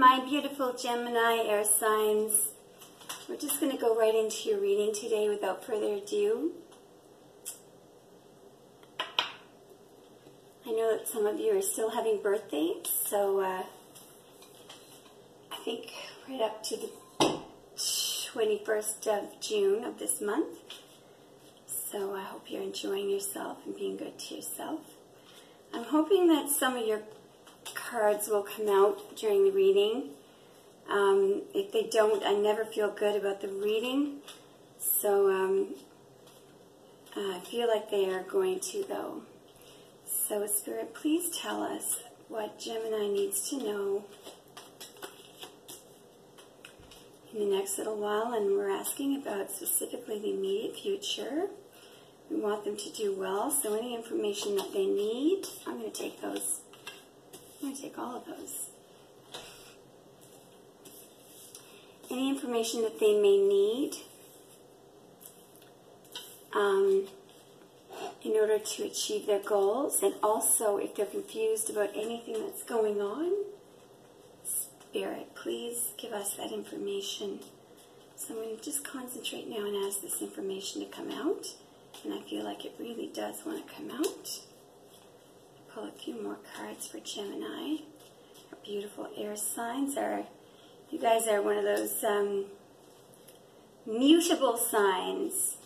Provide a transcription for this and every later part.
my beautiful Gemini air signs. We're just going to go right into your reading today without further ado. I know that some of you are still having birthdays, so I think right up to the 21st of June of this month. So I hope you're enjoying yourself and being good to yourself. I'm hoping that some of your cards will come out during the reading. If they don't, I never feel good about the reading. So I feel like they are going to, though. So Spirit, please tell us what Gemini needs to know in the next little while. And we're asking about specifically the immediate future. We want them to do well. So any information that they need, I'm going to take those. I'm going to take all of those. Any information that they may need in order to achieve their goals, and also if they're confused about anything that's going on, Spirit, please give us that information. So I'm going to just concentrate now and ask this information to come out, and I feel like it really does want to come out. Pull a few more cards for Gemini. Our beautiful air signs are, you guys are one of those mutable signs,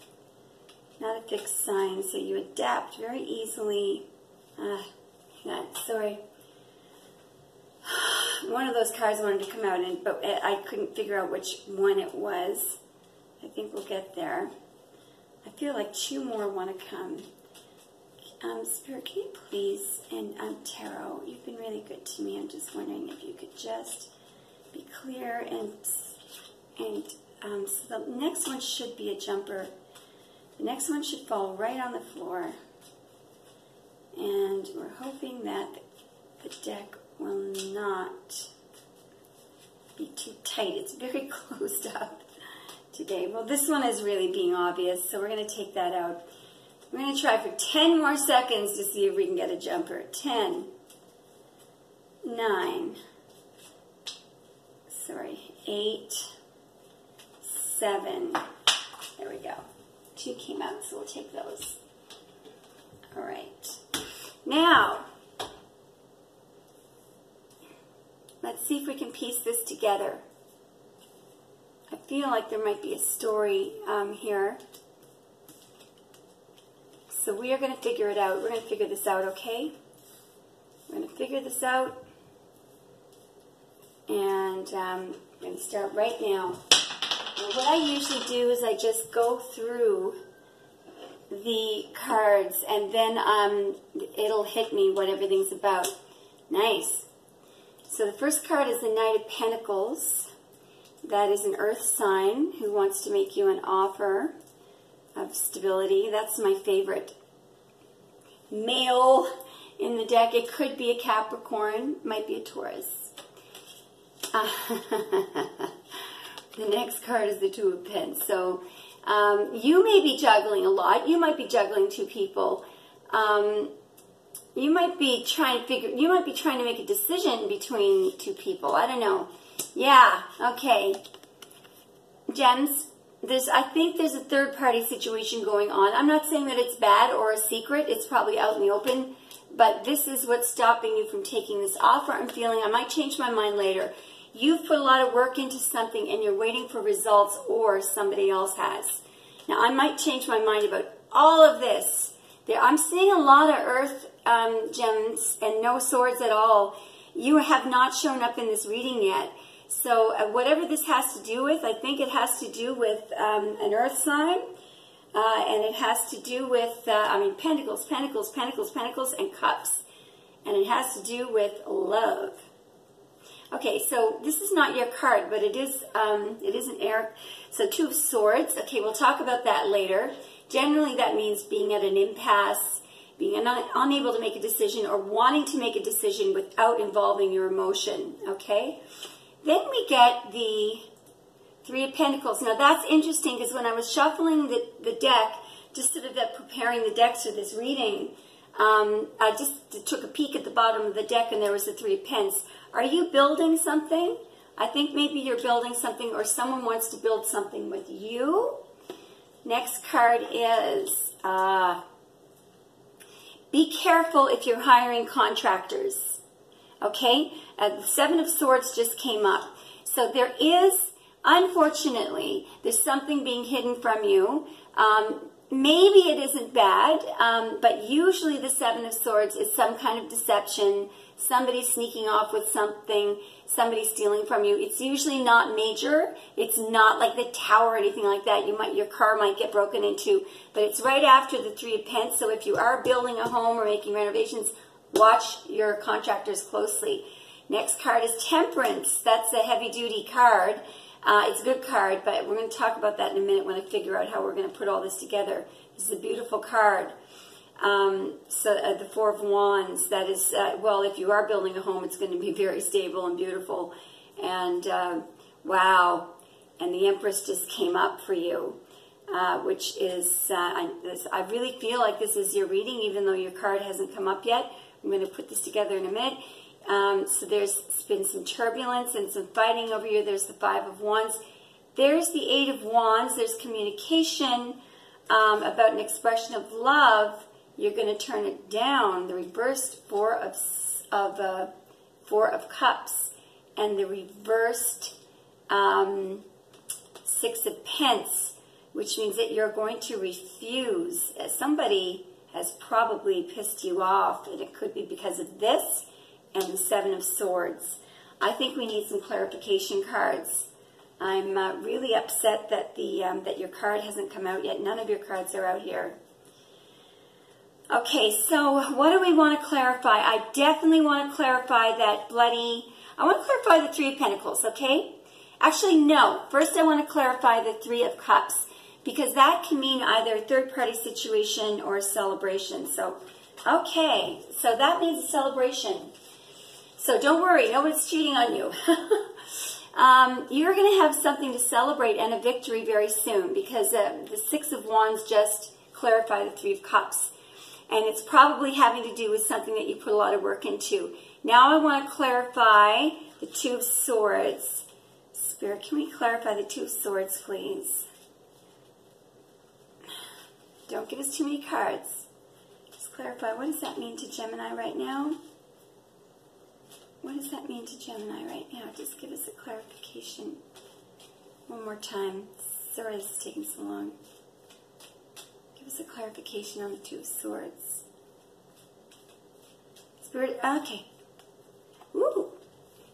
not a fixed sign, so you adapt very easily. Sorry. One of those cards wanted to come out, but I couldn't figure out which one it was. I think we'll get there. I feel like two more want to come. Spirit, can you please, and Tarot, you've been really good to me. I'm just wondering if you could just be clear, and so the next one should be a jumper. The next one should fall right on the floor. And we're hoping that the deck will not be too tight. It's very closed up today. Well, this one is really being obvious, so we're going to take that out. We're going to try for 10 more seconds to see if we can get a jumper. 10, 9, 8, 7. There we go. 2 came out, so we'll take those. All right. Now, let's see if we can piece this together. I feel like there might be a story here. So we are going to figure it out. We're going to figure this out, okay? We're going to figure this out. And I'm going to start right now. Now, what I usually do is I just go through the cards, and then it'll hit me what everything's about. Nice. So the first card is the Knight of Pentacles. That is an earth sign who wants to make you an offer of stability. That's my favorite male in the deck. It could be a Capricorn, might be a Taurus. The next card is the Two of Pentacles. So you may be juggling a lot. You might be juggling 2 people. You might be trying to make a decision between 2 people. I don't know. Yeah, okay. Gems, I think there's a third-party situation going on. I'm not saying that it's bad or a secret. It's probably out in the open. But this is what's stopping you from taking this offer. I'm feeling I might change my mind later. You've put a lot of work into something and you're waiting for results, or somebody else has. Now, I might change my mind about all of this. I'm seeing a lot of earth gems and no swords at all. You have not shown up in this reading yet. So whatever this has to do with, I think it has to do with an earth sign. And it has to do with, Pentacles, Pentacles, Pentacles, Pentacles, and Cups. And it has to do with love. Okay, so this is not your card, but it is an air. So 2 of Swords. Okay, we'll talk about that later. Generally, that means being at an impasse, being unable to make a decision, or wanting to make a decision without involving your emotion. Okay? Then we get the 3 of Pentacles. Now, that's interesting because when I was shuffling the deck, just sort of preparing the decks for this reading, I just took a peek at the bottom of the deck and there was the Three of Pentacles. Are you building something? I think maybe you're building something or someone wants to build something with you. Next card is, be careful if you're hiring contractors. Okay? The Seven of Swords just came up. So there is, unfortunately, there's something being hidden from you. Maybe it isn't bad, but usually the Seven of Swords is some kind of deception, somebody sneaking off with something, somebody stealing from you. It's usually not major. It's not like the Tower or anything like that. Your car might get broken into, but it's right after the Three of Pentacles. So if you are building a home or making renovations, watch your contractors closely. Next card is Temperance. That's a heavy-duty card. It's a good card, but we're going to talk about that in a minute when I figure out how we're going to put all this together. This is a beautiful card. The Four of Wands, that is, well, if you are building a home, it's going to be very stable and beautiful. And, wow. And the Empress just came up for you, which is, I really feel like this is your reading, even though your card hasn't come up yet. I'm going to put this together in a minute. So there's been some turbulence and some fighting over here. There's the Five of Wands. There's the Eight of Wands. There's communication about an expression of love. You're going to turn it down. The reversed Four of Cups and the reversed Six of Pentacles, which means that you're going to refuse. Somebody has probably pissed you off, and it could be because of this and the Seven of Swords. I think we need some clarification cards. I'm really upset that that your card hasn't come out yet. None of your cards are out here. Okay, so what do we want to clarify? I definitely want to clarify that I want to clarify the Three of Pentacles, okay? Actually, no. First, I want to clarify the Three of Cups, because that can mean either a third-party situation or a celebration. So, okay, so that means a celebration. So don't worry, no one's cheating on you. You're going to have something to celebrate and a victory very soon, because the Six of Wands just clarified the Three of Cups. And it's probably having to do with something that you put a lot of work into. Now I want to clarify the Two of Swords. Spirit, can we clarify the Two of Swords, please? Don't give us too many cards. Just clarify, what does that mean to Gemini right now? What does that mean to Gemini right now? Just give us a clarification. One more time. Sorry this is taking so long. Give us a clarification on the Two of Swords. Spirit, okay. Ooh,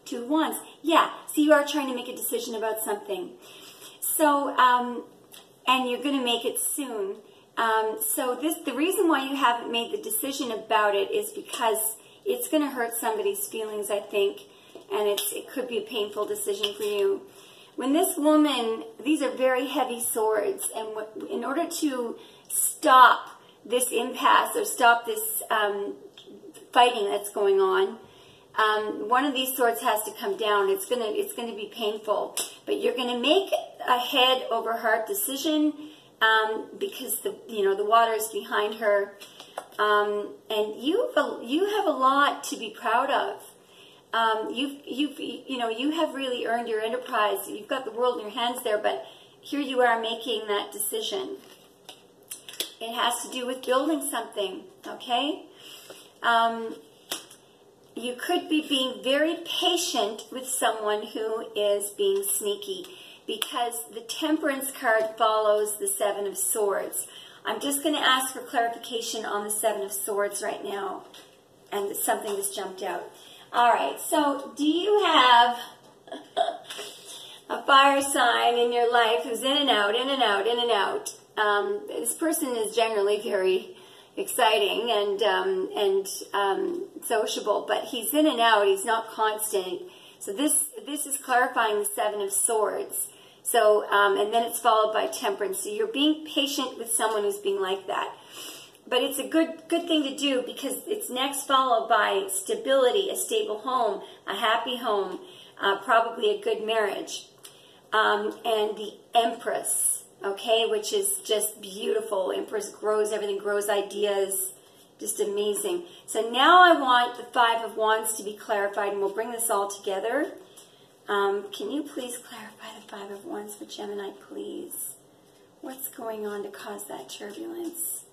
Two of Wands. Yeah, so you are trying to make a decision about something. So, and you're going to make it soon. So the reason why you haven't made the decision about it is because it's going to hurt somebody's feelings, I think, and it could be a painful decision for you. When this woman, these are very heavy swords, and in order to stop this impasse or stop this fighting that's going on, one of these swords has to come down. It's going to be painful, but you're going to make a head over heart decision because the water is behind her, and you have a lot to be proud of. You have really earned your enterprise. You've got the world in your hands there, but here you are making that decision. It has to do with building something, okay? You could be being very patient with someone who is being sneaky, because the Temperance card follows the Seven of Swords. I'm just going to ask for clarification on the Seven of Swords right now, and something just jumped out. All right, so do you have a fire sign in your life who's in and out, in and out, in and out? This person is generally very exciting and sociable, but he's in and out. He's not constant. So this is clarifying the Seven of Swords. So and then it's followed by Temperance. So you're being patient with someone who's being like that. But it's a good thing to do, because it's next followed by stability, a stable home, a happy home, probably a good marriage, and the Empress, okay, which is just beautiful. Empress grows, everything grows, ideas, Just amazing. So now I want the Five of Wands to be clarified, and we'll bring this all together. Can you please clarify the Five of Wands for Gemini, please? What's going on to cause that turbulence?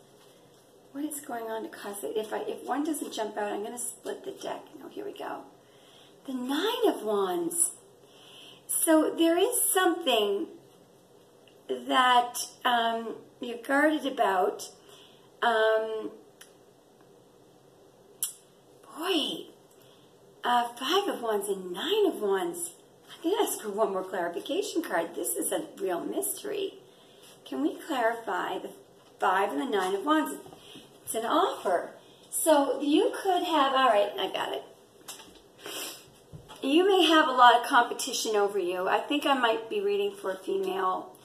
What is going on to cause it? If one doesn't jump out, I'm going to split the deck. No, here we go. The Nine of Wands. So there is something that you're guarded about. Five of Wands and Nine of Wands. I'm going to ask for one more clarification card. This is a real mystery. Can we clarify the Five and the Nine of Wands? It's an offer. So you could have, all right, I got it. You may have a lot of competition over you. I think I might be reading for a female.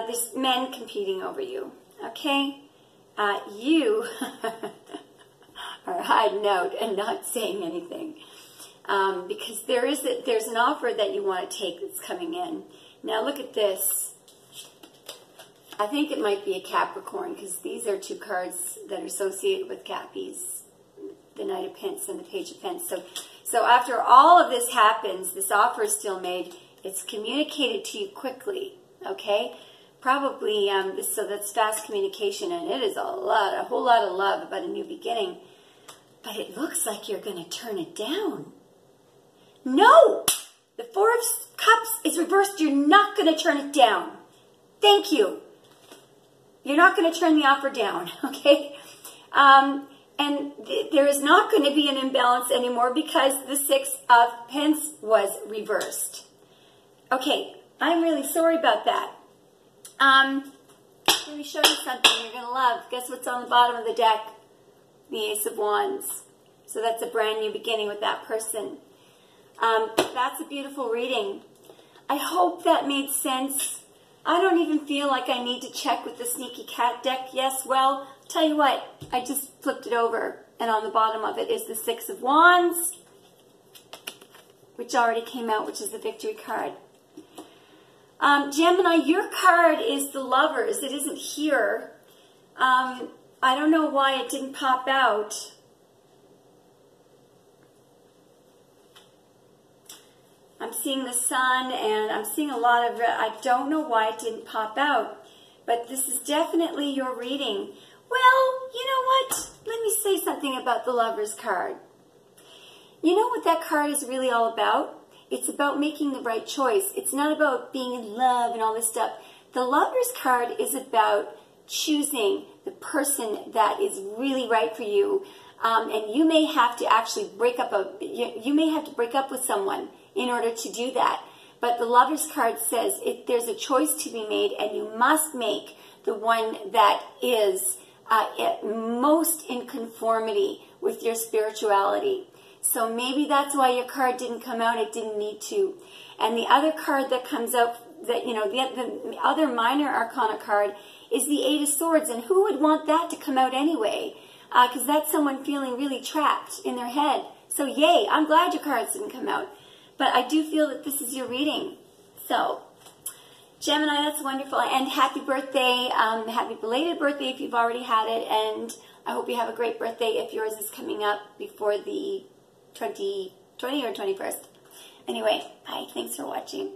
There's men competing over you, okay? You are hiding out and not saying anything because there's an offer that you want to take that's coming in. Now look at this. I think it might be a Capricorn because these are two cards that are associated with Cappies, the Knight of Pentacles and the Page of Pentacles. So after all of this happens, this offer is still made. It's communicated to you quickly, okay? Probably, so that's fast communication, and it is a whole lot of love about a new beginning. But it looks like you're going to turn it down. No! The Four of Cups is reversed. You're not going to turn it down. Thank you. You're not going to turn the offer down, okay? And there is not going to be an imbalance anymore because the Six of Pentacles was reversed. Okay, I'm really sorry about that. Let me show you something you're going to love. Guess what's on the bottom of the deck? The Ace of Wands. So that's a brand new beginning with that person. That's a beautiful reading. I hope that made sense. I don't even feel like I need to check with the Sneaky Cat deck. Yes, well, tell you what, I just flipped it over, and on the bottom of it is the Six of Wands, which already came out, which is the victory card. Gemini, your card is the Lovers. It isn't here. I don't know why it didn't pop out. I'm seeing the Sun, and I'm seeing a lot of, I don't know why it didn't pop out, but this is definitely your reading. Well, you know what? Let me say something about the Lovers card. You know what that card is really all about? It's about making the right choice. It's not about being in love and all this stuff. The Lovers card is about choosing the person that is really right for you, and you may have to actually break up with someone in order to do that. But the Lovers card says there's a choice to be made, and you must make the one that is most in conformity with your spirituality. So maybe that's why your card didn't come out. It didn't need to. And the other card that comes out, that the other minor arcana card, is the Eight of Swords. And who would want that to come out anyway? Because that's someone feeling really trapped in their head. So yay, I'm glad your cards didn't come out. But I do feel that this is your reading. So, Gemini, that's wonderful. And happy birthday. Happy belated birthday if you've already had it. And I hope you have a great birthday if yours is coming up before the 20 or 21st. Anyway, bye. Thanks for watching.